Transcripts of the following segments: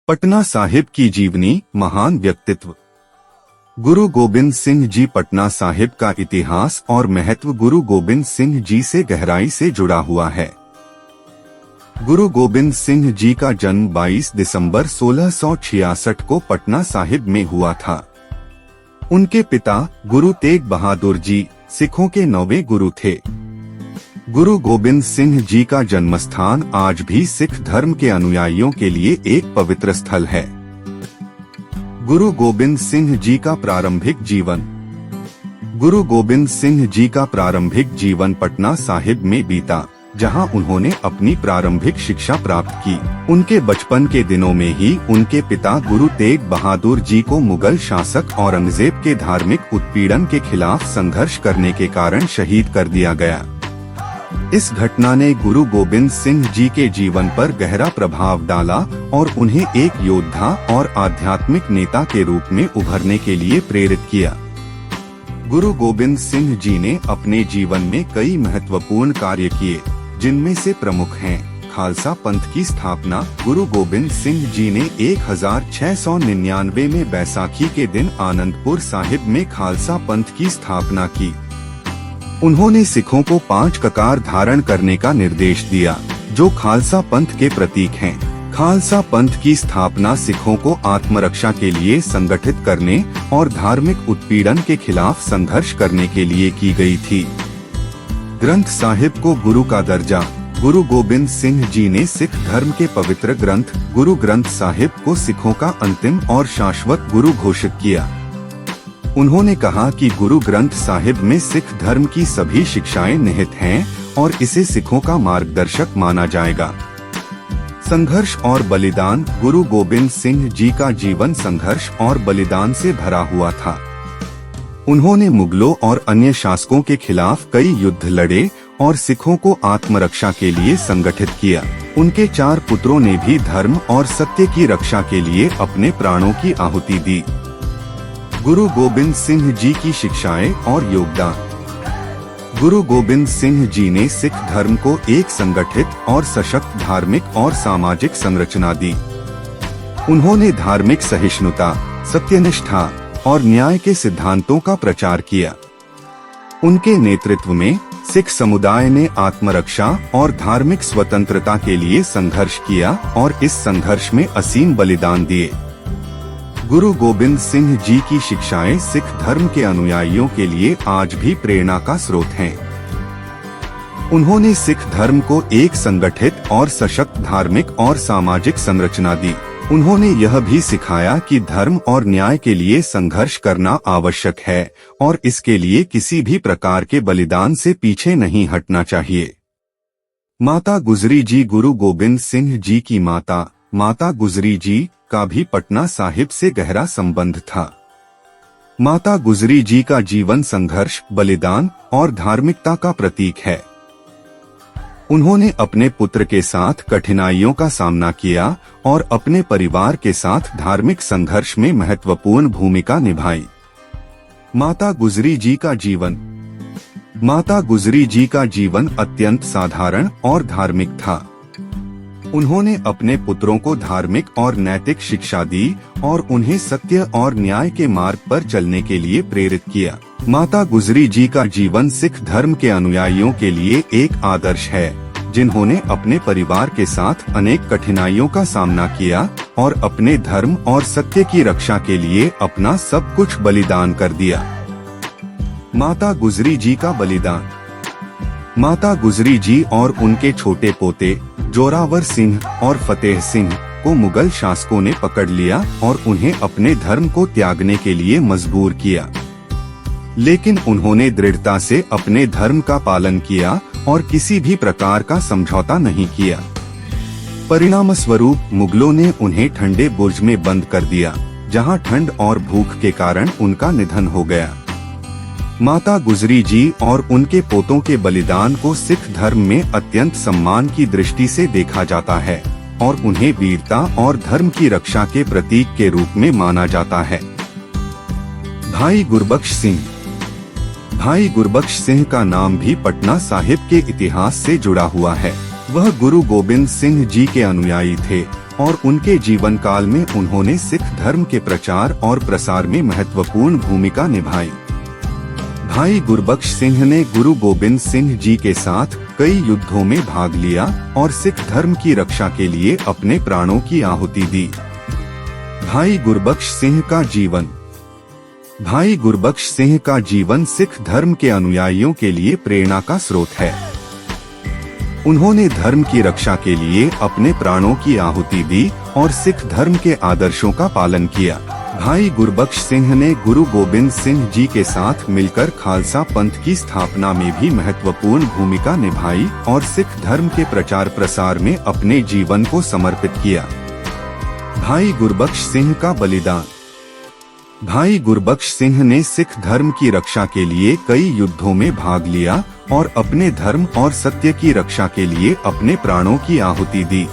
पटना साहिब की जीवनी, महान व्यक्तित्व। गुरु गोबिंद सिंह जी। पटना साहिब का इतिहास और महत्व गुरु गोबिंद सिंह जी से गहराई से जुड़ा हुआ है। गुरु गोबिंद सिंह जी का जन्म 22 दिसंबर 1666 को पटना साहिब में हुआ था। उनके पिता गुरु तेग बहादुर जी सिखों के 9वें गुरु थे। गुरु गोबिंद सिंह जी का जन्मस्थान आज भी सिख धर्म के अनुयायियों के लिए एक पवित्र स्थल है। गुरु गोबिंद सिंह जी का प्रारंभिक जीवन। गुरु गोबिंद सिंह जी का प्रारंभिक जीवन पटना साहिब में बीता, जहां उन्होंने अपनी प्रारंभिक शिक्षा प्राप्त की। उनके बचपन के दिनों में ही उनके पिता गुरु तेग बहादुर जी को मुगल शासक औरंगजेब के धार्मिक उत्पीड़न के खिलाफ संघर्ष करने के कारण शहीद कर दिया गया। इस घटना ने गुरु गोबिंद सिंह जी के जीवन पर गहरा प्रभाव डाला और उन्हें एक योद्धा और आध्यात्मिक नेता के रूप में उभरने के लिए प्रेरित किया। गुरु गोबिंद सिंह जी ने अपने जीवन में कई महत्वपूर्ण कार्य किए, जिनमें से प्रमुख हैं खालसा पंथ की स्थापना। गुरु गोबिंद सिंह जी ने 1699 में बैसाखी के दिन आनंदपुर साहिब में खालसा पंथ की स्थापना की। उन्होंने सिखों को 5 ककार धारण करने का निर्देश दिया, जो खालसा पंथ के प्रतीक हैं। खालसा पंथ की स्थापना सिखों को आत्मरक्षा के लिए संगठित करने और धार्मिक उत्पीड़न के खिलाफ संघर्ष करने के लिए की गई थी। ग्रंथ साहिब को गुरु का दर्जा। गुरु गोबिंद सिंह जी ने सिख धर्म के पवित्र ग्रंथ गुरु ग्रंथ साहिब को सिखों का अंतिम और शाश्वत गुरु घोषित किया। उन्होंने कहा कि गुरु ग्रंथ साहिब में सिख धर्म की सभी शिक्षाएं निहित हैं और इसे सिखों का मार्गदर्शक माना जाएगा। संघर्ष और बलिदान। गुरु गोबिंद सिंह जी का जीवन संघर्ष और बलिदान से भरा हुआ था। उन्होंने मुगलों और अन्य शासकों के खिलाफ कई युद्ध लड़े और सिखों को आत्मरक्षा के लिए संगठित किया। उनके 4 पुत्रों ने भी धर्म और सत्य की रक्षा के लिए अपने प्राणों की आहुति दी। गुरु गोबिंद सिंह जी की शिक्षाएं और योगदान। गुरु गोबिंद सिंह जी ने सिख धर्म को एक संगठित और सशक्त धार्मिक और सामाजिक संरचना दी। उन्होंने धार्मिक सहिष्णुता, सत्यनिष्ठा और न्याय के सिद्धांतों का प्रचार किया। उनके नेतृत्व में सिख समुदाय ने आत्मरक्षा और धार्मिक स्वतंत्रता के लिए संघर्ष किया और इस संघर्ष में असीम बलिदान दिए। गुरु गोबिंद सिंह जी की शिक्षाएं सिख धर्म के अनुयायियों के लिए आज भी प्रेरणा का स्रोत हैं। उन्होंने सिख धर्म को एक संगठित और सशक्त धार्मिक और सामाजिक संरचना दी। उन्होंने यह भी सिखाया कि धर्म और न्याय के लिए संघर्ष करना आवश्यक है और इसके लिए किसी भी प्रकार के बलिदान से पीछे नहीं हटना चाहिए। माता गुजरी जी। गुरु गोबिंद सिंह जी की माता गुजरी जी का भी पटना साहिब से गहरा संबंध था। माता गुजरी जी का जीवन संघर्ष, बलिदान और धार्मिकता का प्रतीक है। उन्होंने अपने पुत्र के साथ कठिनाइयों का सामना किया और अपने परिवार के साथ धार्मिक संघर्ष में महत्वपूर्ण भूमिका निभाई। माता गुजरी जी का जीवन। माता गुजरी जी का जीवन अत्यंत साधारण और धार्मिक था। उन्होंने अपने पुत्रों को धार्मिक और नैतिक शिक्षा दी और उन्हें सत्य और न्याय के मार्ग पर चलने के लिए प्रेरित किया। माता गुजरी जी का जीवन सिख धर्म के अनुयायियों के लिए एक आदर्श है, जिन्होंने अपने परिवार के साथ अनेक कठिनाइयों का सामना किया और अपने धर्म और सत्य की रक्षा के लिए अपना सब कुछ बलिदान कर दिया। माता गुजरी जी का बलिदान। माता गुजरी जी और उनके छोटे पोते जोरावर सिंह और फतेह सिंह को मुगल शासकों ने पकड़ लिया और उन्हें अपने धर्म को त्यागने के लिए मजबूर किया, लेकिन उन्होंने दृढ़ता से अपने धर्म का पालन किया और किसी भी प्रकार का समझौता नहीं किया। परिणामस्वरूप मुगलों ने उन्हें ठंडे बुर्ज में बंद कर दिया, जहां ठंड और भूख के कारण उनका निधन हो गया। माता गुजरी जी और उनके पोतों के बलिदान को सिख धर्म में अत्यंत सम्मान की दृष्टि से देखा जाता है और उन्हें वीरता और धर्म की रक्षा के प्रतीक के रूप में माना जाता है। भाई गुरबख्श सिंह। भाई गुरबख्श सिंह का नाम भी पटना साहिब के इतिहास से जुड़ा हुआ है। वह गुरु गोबिंद सिंह जी के अनुयायी थे और उनके जीवन काल में उन्होंने सिख धर्म के प्रचार और प्रसार में महत्वपूर्ण भूमिका निभाई। भाई गुरबख्श सिंह ने गुरु गोबिंद सिंह जी के साथ कई युद्धों में भाग लिया और सिख धर्म की रक्षा के लिए अपने प्राणों की आहुति दी। भाई गुरबख्श सिंह का जीवन। भाई गुरबख्श सिंह का जीवन सिख धर्म के अनुयायियों के लिए प्रेरणा का स्रोत है। उन्होंने धर्म की रक्षा के लिए अपने प्राणों की आहुति दी और सिख धर्म के आदर्शों का पालन किया। भाई गुरबख्श सिंह ने गुरु गोबिंद सिंह जी के साथ मिलकर खालसा पंथ की स्थापना में भी महत्वपूर्ण भूमिका निभाई और सिख धर्म के प्रचार प्रसार में अपने जीवन को समर्पित किया। भाई गुरबख्श सिंह का बलिदान। भाई गुरबख्श सिंह ने सिख धर्म की रक्षा के लिए कई युद्धों में भाग लिया और अपने धर्म और सत्य की रक्षा के लिए अपने प्राणों की आहुति दी।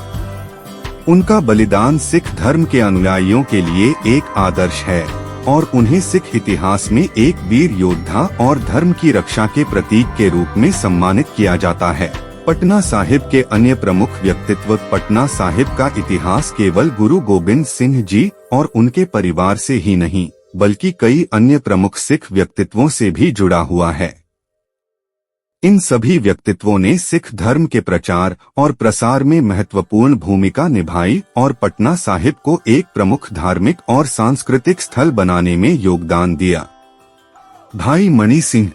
उनका बलिदान सिख धर्म के अनुयायियों के लिए एक आदर्श है और उन्हें सिख इतिहास में एक वीर योद्धा और धर्म की रक्षा के प्रतीक के रूप में सम्मानित किया जाता है। पटना साहिब के अन्य प्रमुख व्यक्तित्व। पटना साहिब का इतिहास केवल गुरु गोबिंद सिंह जी और उनके परिवार से ही नहीं बल्कि कई अन्य प्रमुख सिख व्यक्तित्वों से भी जुड़ा हुआ है। इन सभी व्यक्तित्वों ने सिख धर्म के प्रचार और प्रसार में महत्वपूर्ण भूमिका निभाई और पटना साहिब को एक प्रमुख धार्मिक और सांस्कृतिक स्थल बनाने में योगदान दिया। भाई मणि सिंह।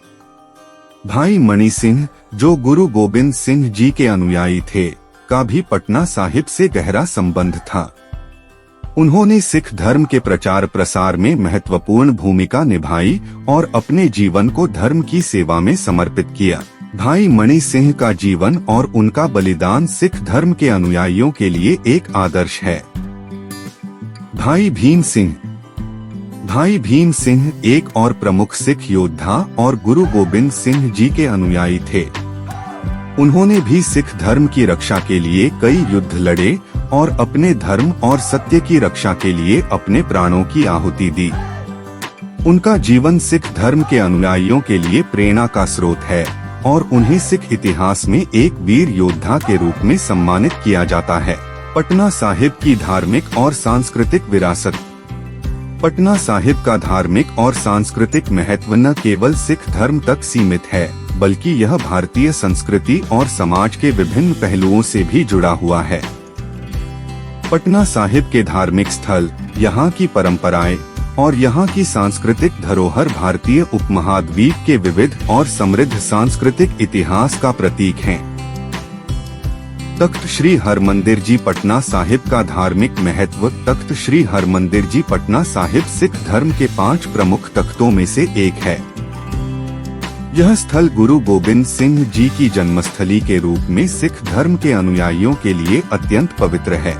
भाई मणि सिंह, जो गुरु गोबिंद सिंह जी के अनुयायी थे, का भी पटना साहिब से गहरा संबंध था। उन्होंने सिख धर्म के प्रचार प्रसार में महत्वपूर्ण भूमिका निभाई और अपने जीवन को धर्म की सेवा में समर्पित किया। भाई मणि सिंह का जीवन और उनका बलिदान सिख धर्म के अनुयायियों के लिए एक आदर्श है। भाई भीम सिंह। भाई भीम सिंह एक और प्रमुख सिख योद्धा और गुरु गोबिंद सिंह जी के अनुयायी थे। उन्होंने भी सिख धर्म की रक्षा के लिए कई युद्ध लड़े और अपने धर्म और सत्य की रक्षा के लिए अपने प्राणों की आहुति दी। उनका जीवन सिख धर्म के अनुयायियों के लिए प्रेरणा का स्रोत है और उन्हें सिख इतिहास में एक वीर योद्धा के रूप में सम्मानित किया जाता है। पटना साहिब की धार्मिक और सांस्कृतिक विरासत। पटना साहिब का धार्मिक और सांस्कृतिक महत्व न केवल सिख धर्म तक सीमित है बल्कि यह भारतीय संस्कृति और समाज के विभिन्न पहलुओं से भी जुड़ा हुआ है। पटना साहिब के धार्मिक स्थल, यहाँ की परंपराएं और यहाँ की सांस्कृतिक धरोहर भारतीय उपमहाद्वीप के विविध और समृद्ध सांस्कृतिक इतिहास का प्रतीक हैं। तख्त श्री हरमंदिर जी। पटना साहिब का धार्मिक महत्व। तख्त श्री हरमंदिर जी पटना साहिब सिख धर्म के 5 प्रमुख तख्तों में से एक है। यह स्थल गुरु गोबिंद सिंह जी की जन्मस्थली के रूप में सिख धर्म के अनुयायियों के लिए अत्यंत पवित्र है।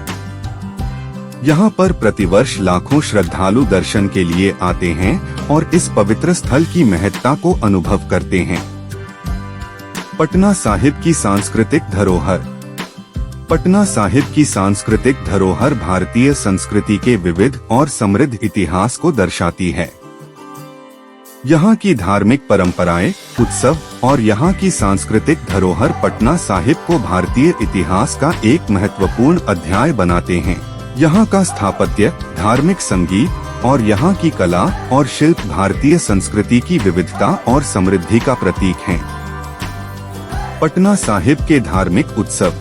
यहाँ पर प्रतिवर्ष लाखों श्रद्धालु दर्शन के लिए आते हैं और इस पवित्र स्थल की महत्ता को अनुभव करते हैं। पटना साहिब की सांस्कृतिक धरोहर। पटना साहिब की सांस्कृतिक धरोहर भारतीय संस्कृति के विविध और समृद्ध इतिहास को दर्शाती है। यहाँ की धार्मिक परंपराएं, उत्सव और यहाँ की सांस्कृतिक धरोहर पटना साहिब को भारतीय इतिहास का एक महत्वपूर्ण अध्याय बनाते हैं। यहाँ का स्थापत्य, धार्मिक संगीत और यहाँ की कला और शिल्प भारतीय संस्कृति की विविधता और समृद्धि का प्रतीक हैं। पटना साहिब के धार्मिक उत्सव।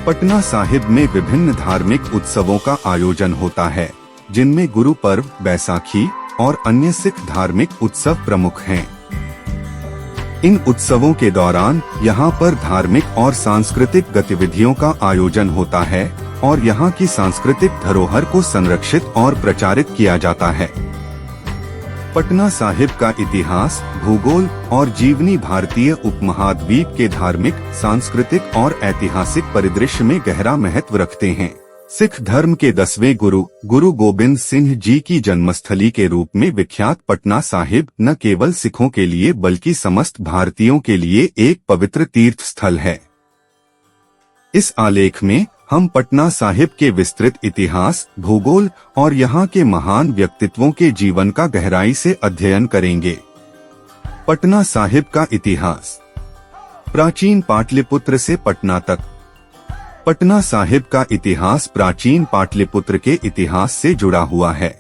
पटना साहिब में विभिन्न धार्मिक उत्सवों का आयोजन होता है, जिनमें गुरु पर्व, बैसाखी और अन्य सिख धार्मिक उत्सव प्रमुख हैं। इन उत्सवों के दौरान यहाँ पर धार्मिक और सांस्कृतिक गतिविधियों का आयोजन होता है और यहाँ की सांस्कृतिक धरोहर को संरक्षित और प्रचारित किया जाता है। पटना साहिब का इतिहास, भूगोल और जीवनी भारतीय उपमहाद्वीप के धार्मिक, सांस्कृतिक और ऐतिहासिक परिदृश्य में गहरा महत्व रखते हैं। सिख धर्म के 10वें गुरु गुरु गोबिंद सिंह जी की जन्मस्थली के रूप में विख्यात पटना साहिब न केवल सिखों के लिए बल्कि समस्त भारतीयों के लिए एक पवित्र तीर्थ स्थल है। इस आलेख में हम पटना साहिब के विस्तृत इतिहास, भूगोल और यहाँ के महान व्यक्तित्वों के जीवन का गहराई से अध्ययन करेंगे। पटना साहिब का इतिहास। प्राचीन पाटलिपुत्र से पटना तक। पटना साहिब का इतिहास प्राचीन पाटलिपुत्र के इतिहास से जुड़ा हुआ है।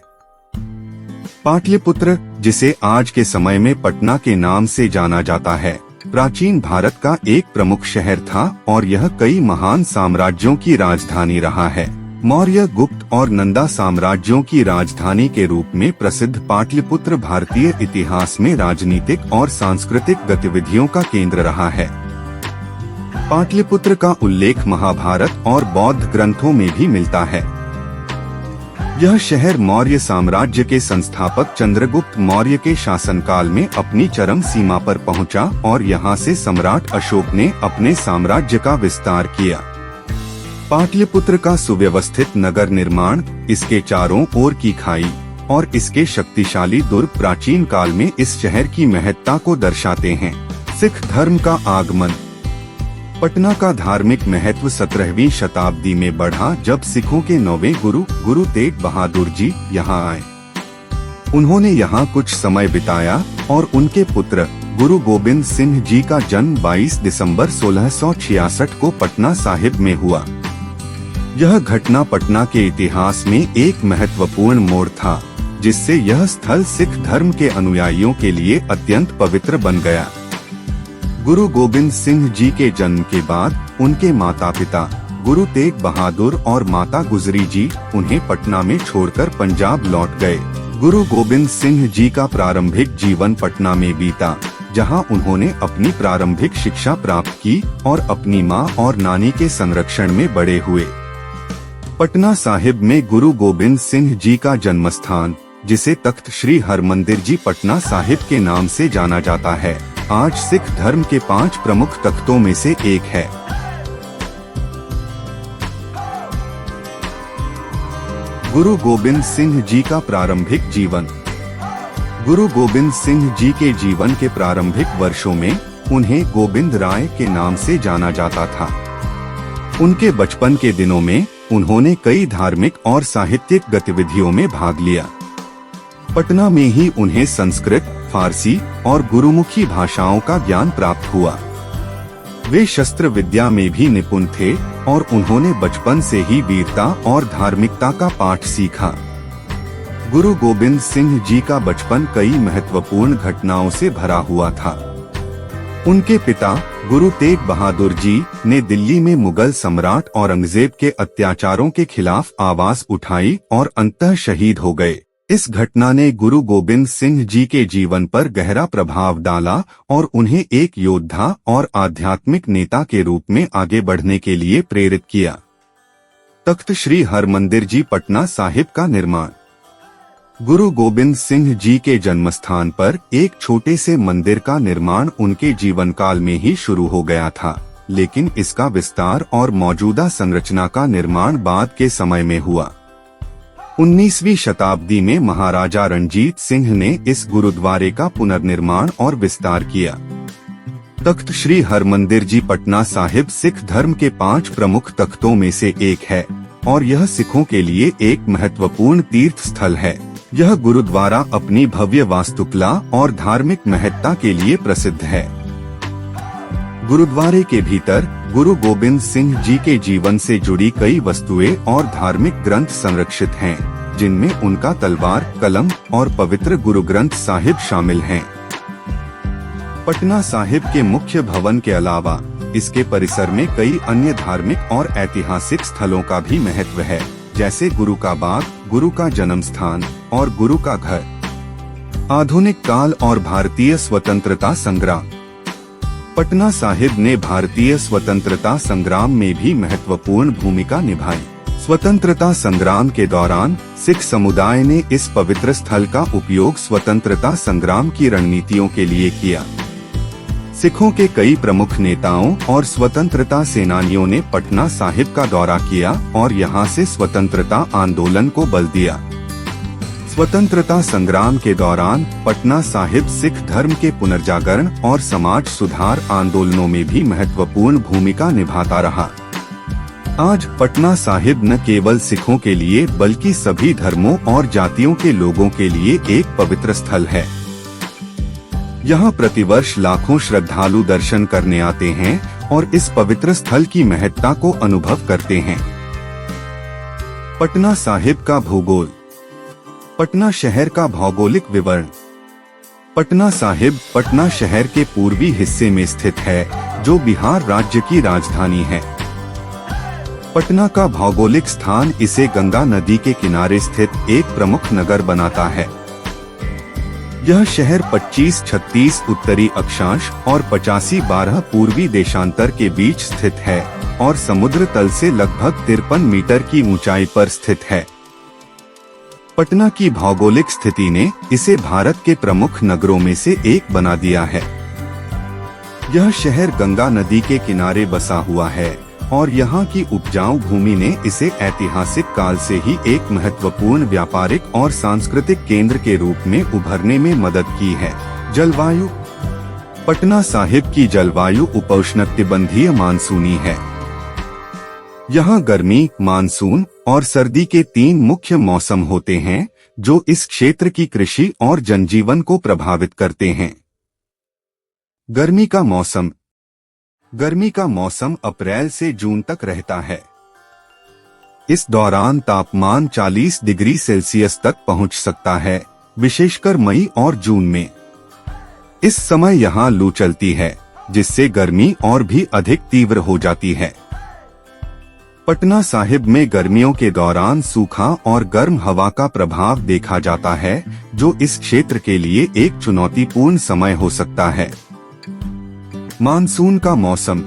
पाटलिपुत्र, जिसे आज के समय में पटना के नाम से जाना जाता है, प्राचीन भारत का एक प्रमुख शहर था और यह कई महान साम्राज्यों की राजधानी रहा है। मौर्य, गुप्त और नंदा साम्राज्यों की राजधानी के रूप में प्रसिद्ध पाटलिपुत्र भारतीय इतिहास में राजनीतिक और सांस्कृतिक गतिविधियों का केंद्र रहा है। पाटलिपुत्र का उल्लेख महाभारत और बौद्ध ग्रंथों में भी मिलता है। यह शहर मौर्य साम्राज्य के संस्थापक चंद्रगुप्त मौर्य के शासनकाल में अपनी चरम सीमा पर पहुंचा और यहां से सम्राट अशोक ने अपने साम्राज्य का विस्तार किया। पाटलिपुत्र का सुव्यवस्थित नगर निर्माण, इसके चारों ओर की खाई और इसके शक्तिशाली दुर्ग प्राचीन काल में इस शहर की महत्ता को दर्शाते हैं। सिख धर्म का आगमन। पटना का धार्मिक महत्व 17वीं शताब्दी में बढ़ा जब सिखों के 9वें गुरु तेग बहादुर जी यहाँ आए। उन्होंने यहाँ कुछ समय बिताया और उनके पुत्र गुरु गोबिंद सिंह जी का जन्म 22 दिसंबर 1666 को पटना साहिब में हुआ। यह घटना पटना के इतिहास में एक महत्वपूर्ण मोड़ था, जिससे यह स्थल सिख धर्म के अनुयायियों के लिए अत्यंत पवित्र बन गया। गुरु गोबिंद सिंह जी के जन्म के बाद उनके माता पिता गुरु तेग बहादुर और माता गुजरी जी उन्हें पटना में छोड़कर पंजाब लौट गए। गुरु गोबिंद सिंह जी का प्रारंभिक जीवन पटना में बीता, जहां उन्होंने अपनी प्रारंभिक शिक्षा प्राप्त की और अपनी मां और नानी के संरक्षण में बड़े हुए। पटना साहिब में गुरु गोबिंद सिंह जी का जन्मस्थान, जिसे तख्त श्री हरमंदिर जी पटना साहिब के नाम से जाना जाता है, आज सिख धर्म के 5 प्रमुख तख्तों में से एक है। गुरु गोबिंद सिंह जी का प्रारंभिक जीवन। गुरु गोबिंद सिंह जी के जीवन के प्रारंभिक वर्षों में उन्हें गोविंद राय के नाम से जाना जाता था। उनके बचपन के दिनों में उन्होंने कई धार्मिक और साहित्यिक गतिविधियों में भाग लिया। पटना में ही उन्हें संस्कृत, फारसी और गुरुमुखी भाषाओं का ज्ञान प्राप्त हुआ। वे शस्त्र विद्या में भी निपुण थे और उन्होंने बचपन से ही वीरता और धार्मिकता का पाठ सीखा। गुरु गोबिंद सिंह जी का बचपन कई महत्वपूर्ण घटनाओं से भरा हुआ था। उनके पिता गुरु तेग बहादुर जी ने दिल्ली में मुगल सम्राट औरंगजेब के अत्याचारों के खिलाफ आवाज उठाई और अंततः शहीद हो गए। इस घटना ने गुरु गोबिंद सिंह जी के जीवन पर गहरा प्रभाव डाला और उन्हें एक योद्धा और आध्यात्मिक नेता के रूप में आगे बढ़ने के लिए प्रेरित किया। तख्त श्री हरमंदिर जी पटना साहिब का निर्माण। गुरु गोबिंद सिंह जी के जन्मस्थान पर एक छोटे से मंदिर का निर्माण उनके जीवन काल में ही शुरू हो गया था, लेकिन इसका विस्तार और मौजूदा संरचना का निर्माण बाद के समय में हुआ। 19वीं शताब्दी में महाराजा रणजीत सिंह ने इस गुरुद्वारे का पुनर्निर्माण और विस्तार किया। तख्त श्री हरमंदिर जी पटना साहिब सिख धर्म के 5 प्रमुख तख्तों में से एक है और यह सिखों के लिए एक महत्वपूर्ण तीर्थ स्थल है। यह गुरुद्वारा अपनी भव्य वास्तुकला और धार्मिक महत्ता के लिए प्रसिद्ध है। गुरुद्वारे के भीतर गुरु गोबिंद सिंह जी के जीवन से जुड़ी कई वस्तुएं और धार्मिक ग्रंथ संरक्षित हैं, जिनमें उनका तलवार, कलम और पवित्र गुरु ग्रंथ साहिब शामिल हैं। पटना साहिब के मुख्य भवन के अलावा इसके परिसर में कई अन्य धार्मिक और ऐतिहासिक स्थलों का भी महत्व है, जैसे गुरु का बाग, गुरु का जन्म स्थान और गुरु का घर। आधुनिक काल और भारतीय स्वतंत्रता संग्राम। पटना साहिब ने भारतीय स्वतंत्रता संग्राम में भी महत्वपूर्ण भूमिका निभाई। स्वतंत्रता संग्राम के दौरान सिख समुदाय ने इस पवित्र स्थल का उपयोग स्वतंत्रता संग्राम की रणनीतियों के लिए किया। सिखों के कई प्रमुख नेताओं और स्वतंत्रता सेनानियों ने पटना साहिब का दौरा किया और यहां से स्वतंत्रता आंदोलन को बल दिया। स्वतंत्रता संग्राम के दौरान पटना साहिब सिख धर्म के पुनर्जागरण और समाज सुधार आंदोलनों में भी महत्वपूर्ण भूमिका निभाता रहा। आज पटना साहिब न केवल सिखों के लिए बल्कि सभी धर्मों और जातियों के लोगों के लिए एक पवित्र स्थल है। यहाँ प्रतिवर्ष लाखों श्रद्धालु दर्शन करने आते हैं और इस पवित्र स्थल की महत्ता को अनुभव करते हैं। पटना साहिब का भूगोल। पटना शहर का भौगोलिक विवरण। पटना साहिब पटना शहर के पूर्वी हिस्से में स्थित है, जो बिहार राज्य की राजधानी है। पटना का भौगोलिक स्थान इसे गंगा नदी के किनारे स्थित एक प्रमुख नगर बनाता है। यह शहर 25-36 उत्तरी अक्षांश और 85-12 पूर्वी देशांतर के बीच स्थित है और समुद्र तल से लगभग 53 मीटर की ऊंचाई पर स्थित है। पटना की भौगोलिक स्थिति ने इसे भारत के प्रमुख नगरों में से एक बना दिया है। यह शहर गंगा नदी के किनारे बसा हुआ है और यहाँ की उपजाऊ भूमि ने इसे ऐतिहासिक काल से ही एक महत्वपूर्ण व्यापारिक और सांस्कृतिक केंद्र के रूप में उभरने में मदद की है। जलवायु। पटना साहिब की जलवायु उपोष्णकटिबंधीय मानसूनी है। यहाँ गर्मी, मानसून और सर्दी के 3 मुख्य मौसम होते हैं, जो इस क्षेत्र की कृषि और जनजीवन को प्रभावित करते हैं। गर्मी का मौसम। गर्मी का मौसम अप्रैल से जून तक रहता है। इस दौरान तापमान 40 डिग्री सेल्सियस तक पहुंच सकता है, विशेषकर मई और जून में। इस समय यहाँ लू चलती है, जिससे गर्मी और भी अधिक तीव्र हो जाती है। पटना साहिब में गर्मियों के दौरान सूखा और गर्म हवा का प्रभाव देखा जाता है, जो इस क्षेत्र के लिए एक चुनौतीपूर्ण समय हो सकता है। मानसून का मौसम।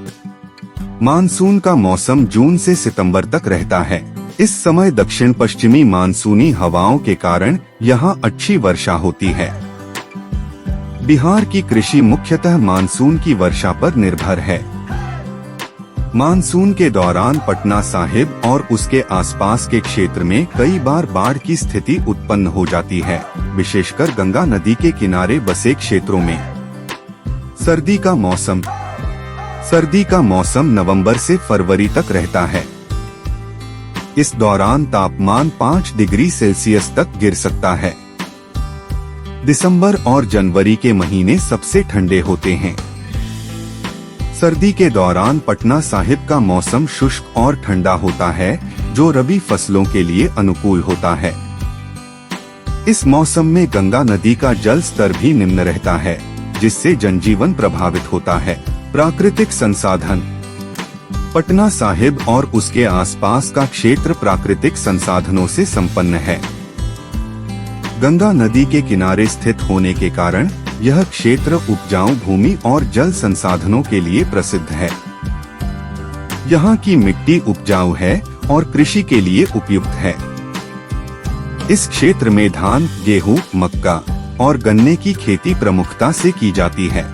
मानसून का मौसम जून से सितंबर तक रहता है। इस समय दक्षिण पश्चिमी मानसूनी हवाओं के कारण यहाँ अच्छी वर्षा होती है। बिहार की कृषि मुख्यतः मानसून की वर्षा पर निर्भर है। मानसून के दौरान पटना साहिब और उसके आसपास के क्षेत्र में कई बार बाढ़ की स्थिति उत्पन्न हो जाती है, विशेषकर गंगा नदी के किनारे बसे क्षेत्रों में। सर्दी का मौसम। सर्दी का मौसम नवंबर से फरवरी तक रहता है। इस दौरान तापमान 5 डिग्री सेल्सियस तक गिर सकता है। दिसंबर और जनवरी के महीने सबसे ठंडे होते हैं। सर्दी के दौरान पटना साहिब का मौसम शुष्क और ठंडा होता है, जो रबी फसलों के लिए अनुकूल होता है। इस मौसम में गंगा नदी का जल स्तर भी निम्न रहता है, जिससे जनजीवन प्रभावित होता है। प्राकृतिक संसाधन। पटना साहिब और उसके आसपास का क्षेत्र प्राकृतिक संसाधनों से संपन्न है। गंगा नदी के किनारे स्थित होने के कारण यह क्षेत्र उपजाऊ भूमि और जल संसाधनों के लिए प्रसिद्ध है। यहाँ की मिट्टी उपजाऊ है और कृषि के लिए उपयुक्त है। इस क्षेत्र में धान, गेहूं, मक्का और गन्ने की खेती प्रमुखता से की जाती है।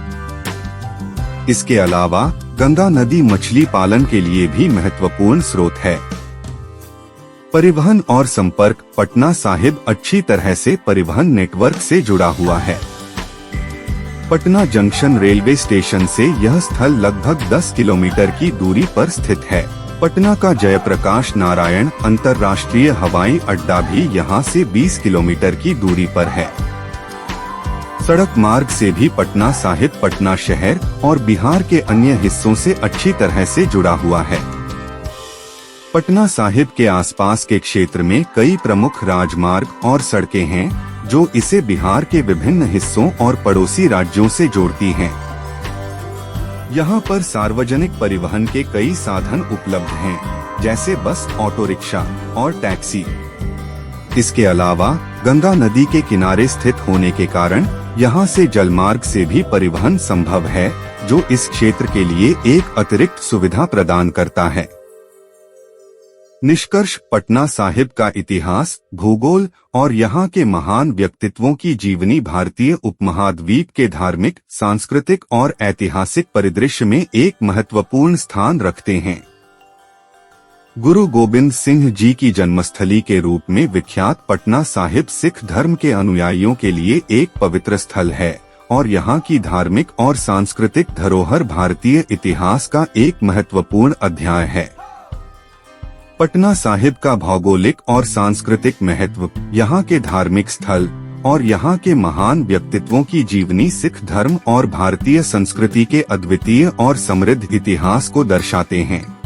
इसके अलावा गंगा नदी मछली पालन के लिए भी महत्वपूर्ण स्रोत है। परिवहन और संपर्क। पटना साहिब अच्छी तरह से परिवहन नेटवर्क से जुड़ा हुआ है। पटना जंक्शन रेलवे स्टेशन से यह स्थल लगभग 10 किलोमीटर की दूरी पर स्थित है। पटना का जयप्रकाश नारायण अंतर्राष्ट्रीय हवाई अड्डा भी यहाँ से 20 किलोमीटर की दूरी पर है। सड़क मार्ग से भी पटना साहिब पटना शहर और बिहार के अन्य हिस्सों से अच्छी तरह से जुड़ा हुआ है। पटना साहिब के आसपास के क्षेत्र में कई प्रमुख राजमार्ग और सड़कें हैं, जो इसे बिहार के विभिन्न हिस्सों और पड़ोसी राज्यों से जोड़ती हैं। यहाँ पर सार्वजनिक परिवहन के कई साधन उपलब्ध हैं, जैसे बस, ऑटो रिक्शा और टैक्सी। इसके अलावा गंगा नदी के किनारे स्थित होने के कारण यहाँ से जलमार्ग से भी परिवहन संभव है, जो इस क्षेत्र के लिए एक अतिरिक्त सुविधा प्रदान करता है। निष्कर्ष। पटना साहिब का इतिहास, भूगोल और यहाँ के महान व्यक्तित्वों की जीवनी भारतीय उपमहाद्वीप के धार्मिक, सांस्कृतिक और ऐतिहासिक परिदृश्य में एक महत्वपूर्ण स्थान रखते हैं। गुरु गोबिंद सिंह जी की जन्मस्थली के रूप में विख्यात पटना साहिब सिख धर्म के अनुयायियों के लिए एक पवित्र स्थल है और यहाँ की धार्मिक और सांस्कृतिक धरोहर भारतीय इतिहास का एक महत्वपूर्ण अध्याय है। पटना साहिब का भौगोलिक और सांस्कृतिक महत्व, यहाँ के धार्मिक स्थल, और यहाँ के महान व्यक्तित्वों की जीवनी सिख धर्म और भारतीय संस्कृति के अद्वितीय और समृद्ध इतिहास को दर्शाते हैं।